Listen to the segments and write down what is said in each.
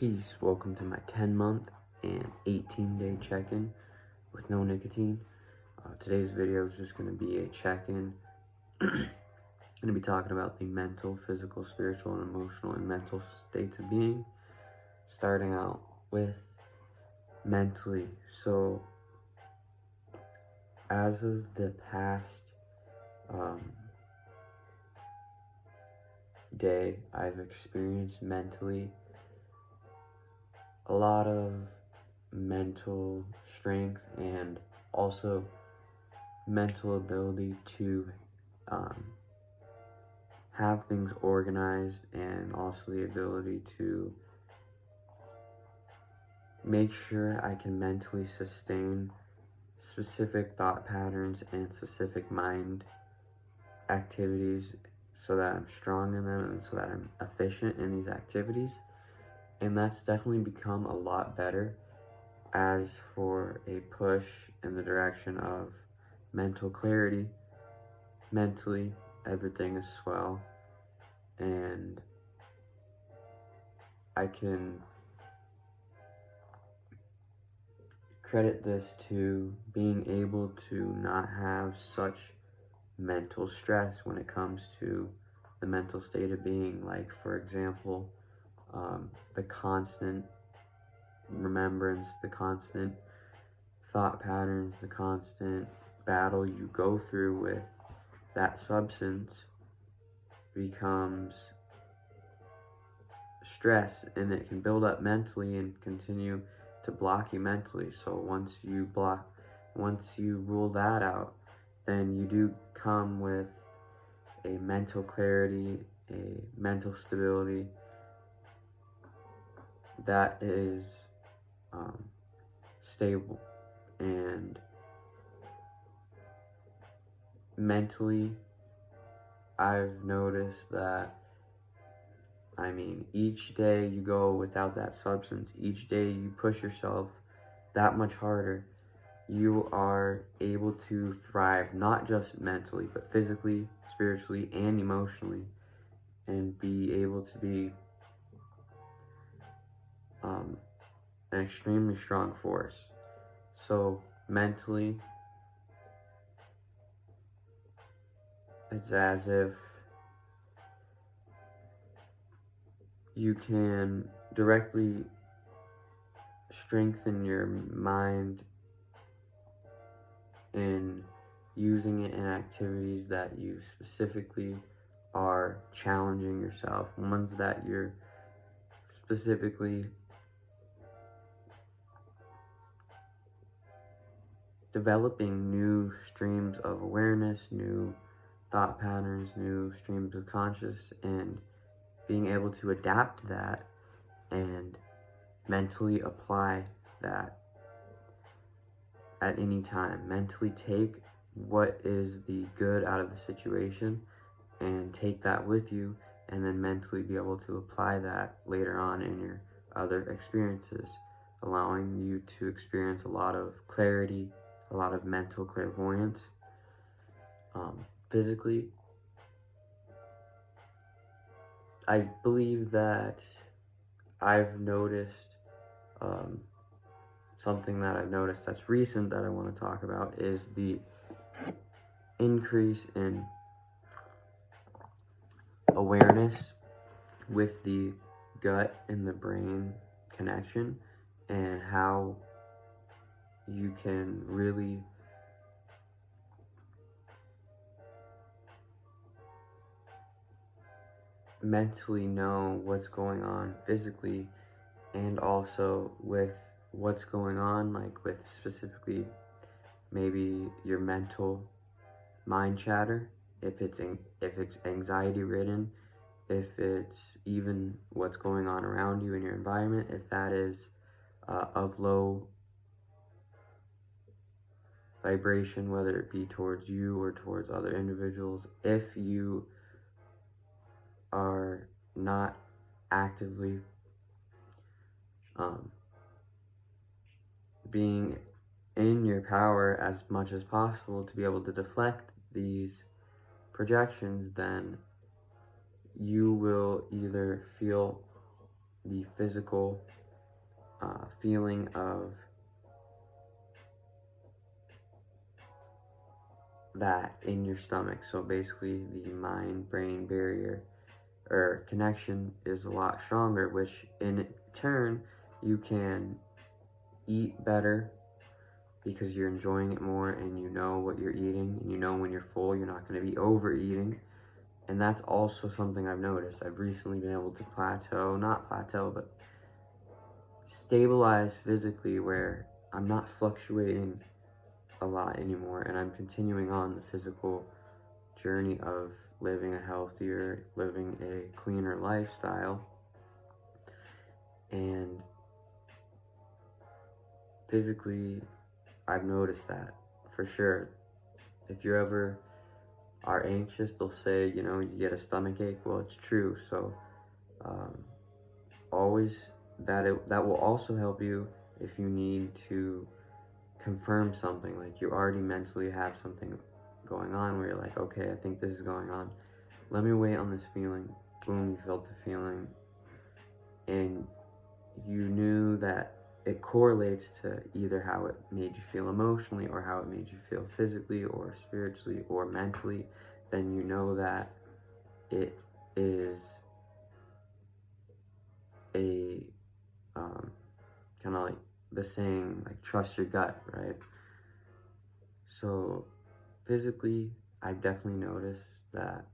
Peace, welcome to my 10-month and 18-day check-in with No Nicotine. Today's video is just going to be a check-in. I'm going to be talking about the mental, physical, spiritual, and emotional and mental states of being. Starting out with mentally. So, as of the past day, I've experienced mentally a lot of mental strength and also mental ability to have things organized, and also the ability to make sure I can mentally sustain specific thought patterns and specific mind activities so that I'm strong in them and so that I'm efficient in these activities. And that's definitely become a lot better. As for a push in the direction of mental clarity, mentally, everything is swell, and I can credit this to being able to not have such mental stress when it comes to the mental state of being. Like, for example, the constant remembrance, the constant thought patterns, the constant battle you go through with that substance becomes stress, and it can build up mentally and continue to block you mentally. So once you rule that out, then you do come with a mental clarity, a mental stability that is stable. And mentally, I've noticed that, each day you go without that substance, each day you push yourself that much harder, you are able to thrive, not just mentally, but physically, spiritually, and emotionally, and be able to be an extremely strong force. So mentally, it's as if you can directly strengthen your mind in using it in activities that you specifically are challenging yourself, ones that you're specifically developing new streams of awareness, new thought patterns, new streams of conscious, and being able to adapt that and mentally apply that at any time. Mentally take what is the good out of the situation and take that with you, and then mentally be able to apply that later on in your other experiences, allowing you to experience a lot of clarity, a lot of mental clairvoyance. Physically, I believe that I've noticed something that I've noticed that's recent that I want to talk about is the increase in awareness with the gut and the brain connection, and how you can really mentally know what's going on physically, and also with what's going on, like with specifically maybe your mental mind chatter, if it's anxiety ridden, if it's even what's going on around you in your environment, if that is of low vibration, whether it be towards you or towards other individuals, if you are not actively being in your power as much as possible to be able to deflect these projections, then you will either feel the physical feeling of that in your stomach. So basically the mind-brain barrier or connection is a lot stronger, which in turn you can eat better because you're enjoying it more and you know what you're eating and you know when you're full, you're not going to be overeating. And that's also something I've noticed. I've recently been able to not plateau, but stabilize physically where I'm not fluctuating a lot anymore, and I'm continuing on the physical journey of living a healthier, living a cleaner lifestyle. And physically, I've noticed that for sure. If you ever are anxious, they'll say, you get a stomach ache. Well, it's true. So always that will also help you if you need to confirm something, like you already mentally have something going on where you're like, okay, I think this is going on. Let me wait on this feeling. Boom, you felt the feeling. And you knew that it correlates to either how it made you feel emotionally or how it made you feel physically or spiritually or mentally. Then you know that it is a kind of like the saying, like, trust your gut, right? So physically, I definitely noticed that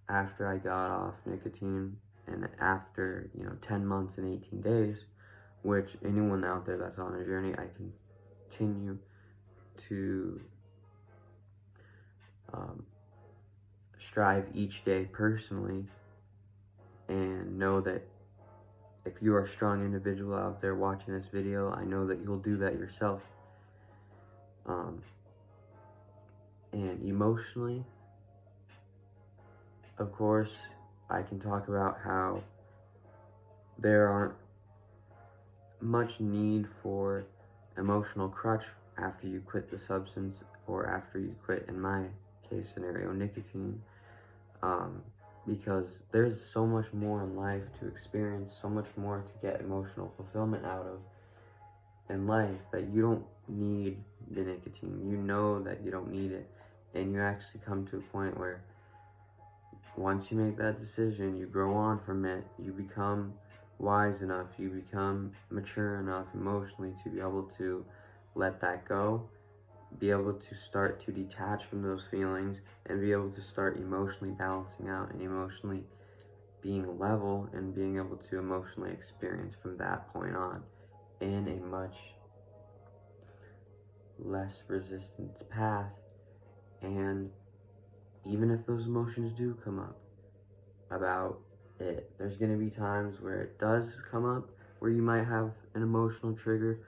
after I got off nicotine and after, 10 months and 18 days, which anyone out there that's on a journey, I continue to strive each day personally and know that if you are a strong individual out there watching this video, I know that you'll do that yourself. And emotionally, of course, I can talk about how there aren't much need for emotional crutch after you quit the substance or after you quit, in my case scenario, nicotine, because there's so much more in life to experience, so much more to get emotional fulfillment out of in life that you don't need the nicotine. You know that you don't need it, and you actually come to a point where once you make that decision, you grow on from it, you become wise enough, you become mature enough emotionally to be able to let that go, be able to start to detach from those feelings, and be able to start emotionally balancing out and emotionally being level and being able to emotionally experience from that point on in a much less resistance path. And even if those emotions do come up about it, there's going to be times where it does come up where you might have an emotional trigger,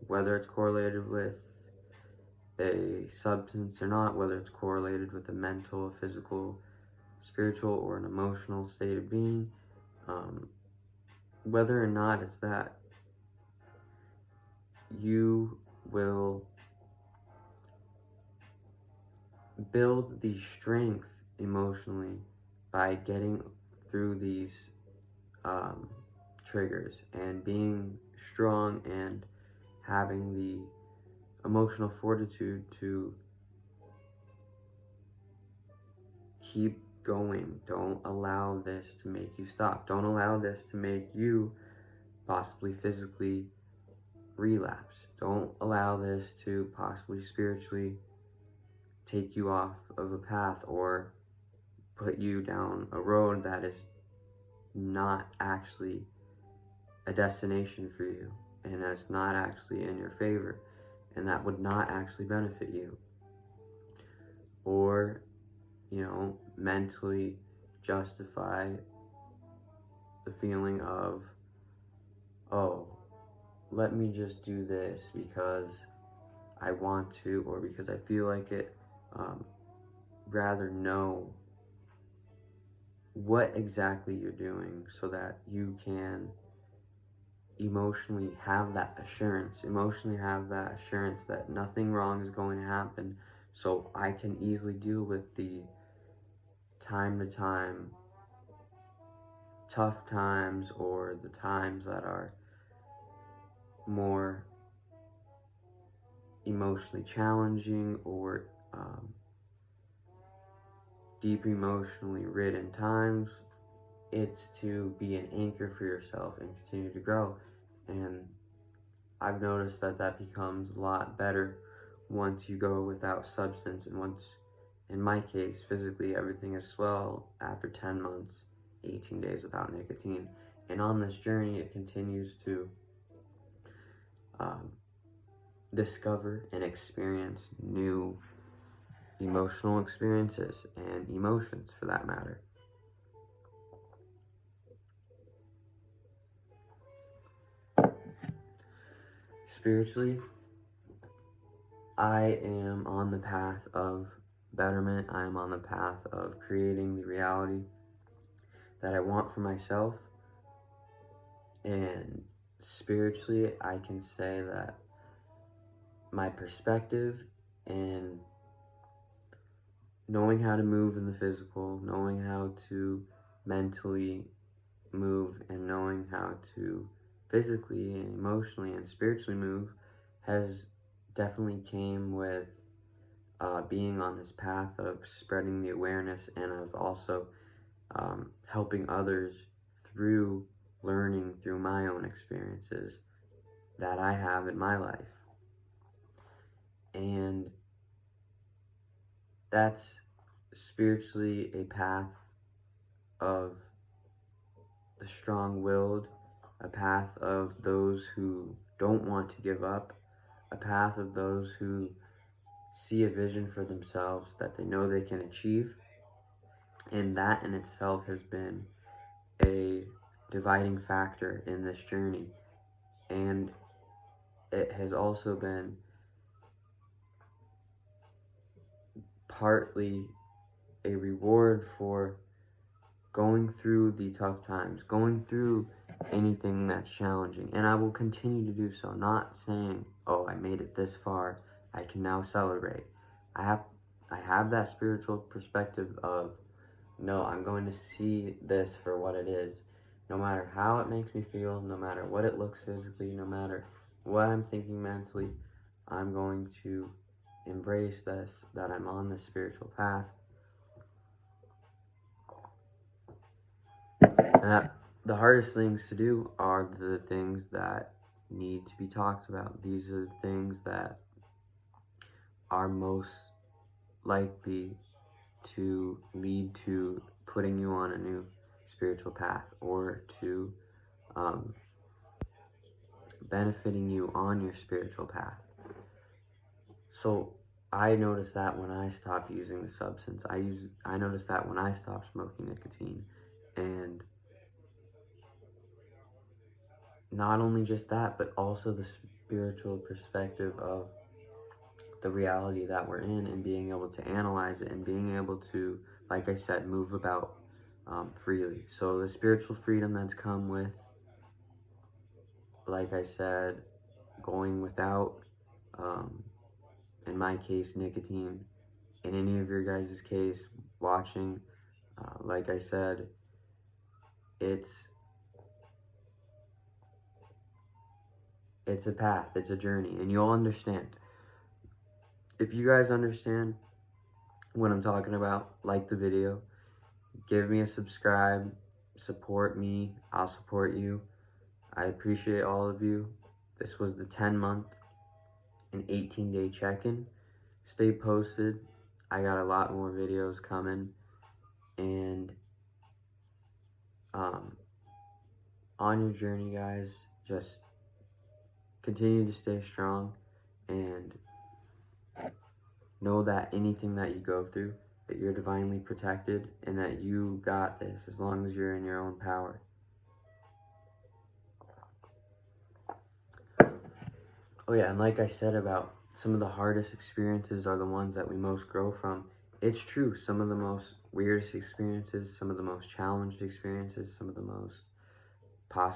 whether it's correlated with a substance or not, whether it's correlated with a mental, physical, spiritual, or an emotional state of being, whether or not it's that, you will build the strength emotionally by getting through these triggers and being strong and having the emotional fortitude to keep going. Don't allow this to make you stop. Don't allow this to make you possibly physically relapse. Don't allow this to possibly spiritually take you off of a path or put you down a road that is not actually a destination for you, and that's not actually in your favor, and that would not actually benefit you. Or, mentally justify the feeling of, oh, let me just do this because I want to or because I feel like it. Rather know what exactly you're doing so that you can emotionally have that assurance, that nothing wrong is going to happen, so I can easily deal with the time to time tough times or the times that are more emotionally challenging or deep emotionally ridden times, it's to be an anchor for yourself and continue to grow. And I've noticed that that becomes a lot better once you go without substance, and once, in my case, physically everything is swell after 10 months, 18 days without nicotine. And on this journey, it continues to discover and experience new emotional experiences and emotions, for that matter. Spiritually, I am on the path of betterment. I am on the path of creating the reality that I want for myself. And spiritually, I can say that my perspective and knowing how to move in the physical, knowing how to mentally move, and knowing how to physically and emotionally and spiritually move has definitely came with being on this path of spreading the awareness, and of also helping others through learning through my own experiences that I have in my life. And that's spiritually a path of the strong-willed, a path of those who don't want to give up, a path of those who see a vision for themselves that they know they can achieve. And that in itself has been a dividing factor in this journey. And it has also been partly a reward for going through the tough times, going through anything that's challenging. And I will continue to do so, not saying, oh, I made it this far, I can now celebrate. I have that spiritual perspective of, no, I'm going to see this for what it is. No matter how it makes me feel, no matter what it looks physically, no matter what I'm thinking mentally, I'm going to embrace this, that I'm on this spiritual path. And the hardest things to do are the things that need to be talked about. These are the things that are most likely to lead to putting you on a new spiritual path, or to benefiting you on your spiritual path. So I noticed that when I stopped using the substance. I noticed that when I stopped smoking nicotine. And not only just that, but also the spiritual perspective of the reality that we're in, and being able to analyze it, and being able to, like I said, move about freely. So the spiritual freedom that's come with, like I said, going without, in my case, nicotine. In any of your guys' case, watching, like I said, it's a path, it's a journey, and you'll understand. If you guys understand what I'm talking about, like the video, give me a subscribe, support me, I'll support you. I appreciate all of you. This was the 10-month and 18-day check-in. Stay posted. I got a lot more videos coming. And on your journey, guys, just continue to stay strong, and know that anything that you go through, that you're divinely protected, and that you got this as long as you're in your own power. Oh yeah, and like I said about some of the hardest experiences are the ones that we most grow from. It's true, some of the most weirdest experiences, some of the most challenged experiences, some of the most possible